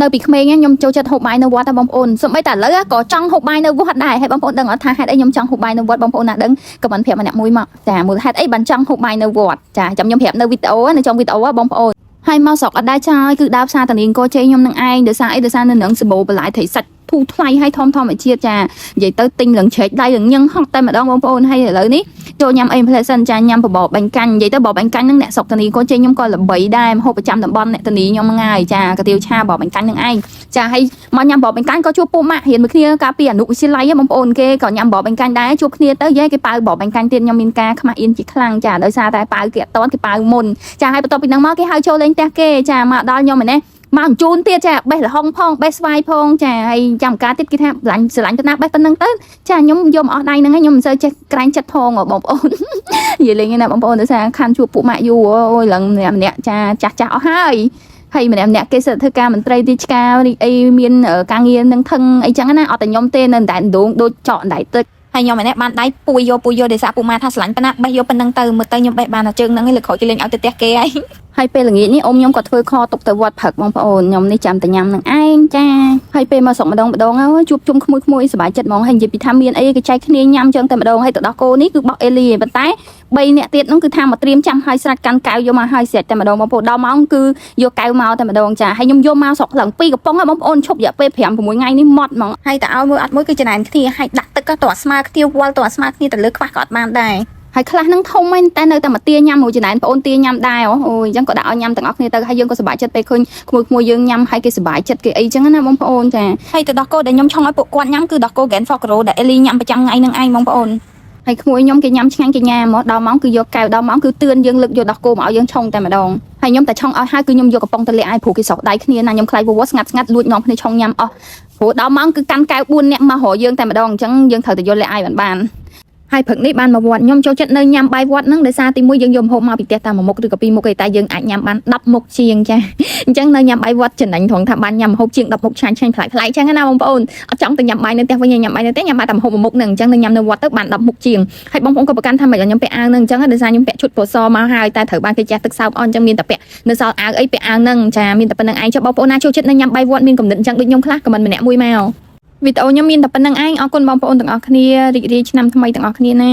នៅពីក្មេងខ្ញុំចូលចិត្តហូបបាយនៅវត្តតែបងប្អូនសូម្បីតែឥឡូវក៏ចង់ហូបបាយនៅវត្តដែរហើយបងប្អូនដឹងអត់ថាហេតុអីខ្ញុំចង់ហូបបាយនៅវត្តបងប្អូនណាដឹងក៏មិនប្រាប់ម្នាក់មួយមកចាមូលហេតុអីបានចង់ហូបបាយនៅវត្តចាចាំខ្ញុំប្រាប់នៅវីដេអូនៅtrongវីដេអូបងប្អូនហើយមកស្រុកអត់ដែរចាយគឺដើរផ្សារតានាងកោជ័យខ្ញុំនឹងឯងដោយសារអីដោយសារនៅនឹងសម្បូរបន្លែត្រីសាច់ធូរថ្លៃហើយធម្មជាតិចានិយាយទៅទិញលឹងឆែកដៃលឹងញឹងហុកតែម្ដងបងប្អូនហើយឥឡូវនេះចូលញ៉ាំអីផ្លែសិនចាញ៉ាំបបរបាញ់កាញ់និយាយទៅបបរបាញ់កាញ់ហ្នឹងអ្នកស្រុកតានីកូនជ័យខ្ញុំក៏ល្បីដែរហូបប្រចាំតំបន់អ្នកតានីខ្ញុំហ្នឹងហើយចាកាទៀវឆាបបរបាញ់កាញ់ហ្នឹងឯងចាហើយមកញ៉ាំបបរបាញ់កាញ់ក៏ជួបពូម៉ាក់រៀនមួយគ្នាកាលពីអនុវិទ្យាល័យបងប្អូនគេក៏ញ៉ាំបបរបាញ់កាញ់ដែរជួបគ្នាទៅយេគេប៉ៅបបរបាញ់កាញ់ទៀតខ្ញុំមានការខ្មាស់អៀនជាខ្លាំងចាដោយសារតែប៉ៅគេអត់តន់គេប៉ៅមុនចាហើយបន្ទាប់ពីហ្នឹងមកគេហៅចូលលេងផ្ទះគេចាមកដល់ខ្ញុំឯនេះមកជូនទៀតចាបេះលហុងផងបេះស្វាយផងចាហើយចាំការទៀតគេថាស្រឡាញ់ទៅណាបេះប៉ុណ្្នឹងទៅចាខ្ញុំយកមកអស់ដៃហ្នឹងខ្ញុំមិនសូវចេះក្រែងចិត្តផងបងប្អូននិយាយលេងណាបងប្អូនដោយសារខាន់ជួបពួកម៉ាក់យូរអូយឡើងម្នាក់ចាចាស់អស់ហើយម្នាក់គេសិតធ្វើការមន្ត្រីរាជការអីមានការងារនឹងថឹងអីចឹងណាអត់តែខ្ញុំទេនៅតែដងដូចចកដៃទឹកហើយខ្ញុំឯនេះបានដៃពួយយកដោយសារពួកម៉ាថាស្រឡាញ់ប៉ុណ្ណាបេះយកប៉ុណ្្នឹងទៅមើលទៅខ្ញុំបេះបានតែជើងហ្នឹងឯងលើក្រោយគេលេងឲ្យទៅផ្ទះគេហើយពេលល្ងាចនេះអ៊ំខ្ញុំក៏ធ្វើខទុកទៅវត្តព្រឹកបងប្អូនខ្ញុំនេះចាំតែញ៉ាំនឹងឯងចាហើយពេលមកស្រុកម្ដងជួបជុំក្មួយសប្បាយចិត្តហ្មងហើយនិយាយពីថាមានអីគេចែកគ្នាញ៉ាំចឹងតែម្ដងហើយទៅដល់គោនេះគឺបោះអេលីប៉ុន្តែ3នាក់ទៀតហ្នឹងគឺថាមកត្រៀមចាំឲ្យស្រាច់កាន់កៅយកមកឲ្យស្រេចតែម្ដងបងប្អូនដល់ម៉ោងគឺយកកៅមកតែម្ដងចាហើយខ្ញុំយកមកស្រុកឡើង2កំប៉ុងហើយបងប្អូនឈប់រយៈពេល5-6ថ្ងៃនេះម៉ត់ហ្មងហើយតែឲ្យមួយអត់មួយគឺចំណានគ្នាហើយដាក់ទឹកក៏តស្មើគ្នាវល់តស្មើគ្នាទៅលើខ្វះក៏អត់បានដែរហើយខ្លះហ្នឹងធំមែនតែនៅតែមកទាញ៉ាំមួយចំណែនបងអូនទាញ៉ាំដែរអូយអញ្ចឹងក៏ដាក់ឲ្យញ៉ាំទាំងអស់គ្នាទៅហើយយើងក៏សប្បាយចិត្តពេលឃើញក្មួយយើងញ៉ាំហើយគេសប្បាយចិត្តគេអីចឹងណាបងប្អូនចាហើយទៅដល់កោដែលខ្ញុំឆុងឲ្យពួកគាត់ញ៉ាំគឺដល់កោ Gen Fokro ដែលអេលីញ៉ាំប្រចាំថ្ងៃហ្នឹងឯងបងប្អូនហើយក្មួយខ្ញុំគេញ៉ាំឆ្ងាញ់គេញ៉ាំមកដល់ម៉ោងគឺយកកែវដល់ម៉ោងគឺទឿនយើងលើកយកដល់កោមកឲ្យយើងឆុងតែម្ដងហើយខ្ញុំតែឆុងឲ្យហើយគឺខ្ញុំយកកំប៉ុងទៅលាក់ឲ្យព្រោះគេសោកដៃគ្នាណាខ្ញុំខ្លាចវស្ងាត់លួចនាំគ្នាឆុងញ៉ាំអស់ព្រោះដល់ម៉ោងគឺកាន់កែវ4នាក់មករកយើងតែម្ដងអញ្ចឹងយើងត្រូវតែយកលាក់ឲ្យបានហើយព្រឹកនេះបានមកវត្តខ្ញុំចូលចិត្តនៅញ៉ាំបាយវត្តហ្នឹងដោយសារទីមួយយើងយកម្ហូបមកពីផ្ទះតាម1មុខឬក៏2មុខទេតែយើងអាចញ៉ាំបាន10មុខជាងចាអញ្ចឹងនៅញ៉ាំបាយវត្តចំណេញត្រង់ថាបានញ៉ាំម្ហូបជាង10មុខឆ្ងាញ់ប្លែកៗអញ្ចឹងណាបងប្អូនអត់ចង់ទៅញ៉ាំបាយនៅផ្ទះវិញញ៉ាំបាយនៅផ្ទះញ៉ាំបាយតែម្ហូប1មុខហ្នឹងអញ្ចឹងនៅញ៉ាំនៅវត្តទៅបាន10មុខជាងហើយបងប្អូនក៏ប្រកាន់ថាមិនខ្ញុំពាក់អាវហ្នឹងអញ្ចឹងដោយសារខ្ញុំពាក់ឈុតពណ៌សមកហើយតែត្រូវបានគេចាស់ទឹកសោបអស់អញ្ចឹងមានតែពាក់នៅសល់អាវអីពាក់អាវហ្នឹងចាមានតែប៉ុណ្្នឹងឯងចុះបងប្អូនណាចូលចិត្តនៅញ៉ាំបាយវត្តមានគំនិតអញ្ចឹងដូចខ្ញុំខ្លះក៏មិនម្នាក់មួយមកវីដេអូខ្ញុំមានតែប៉ុណ្្នឹងឯងអរគុណបងប្អូនទាំងអស់គ្នារីករាយឆ្នាំថ្មីទាំងអស់គ្នាណា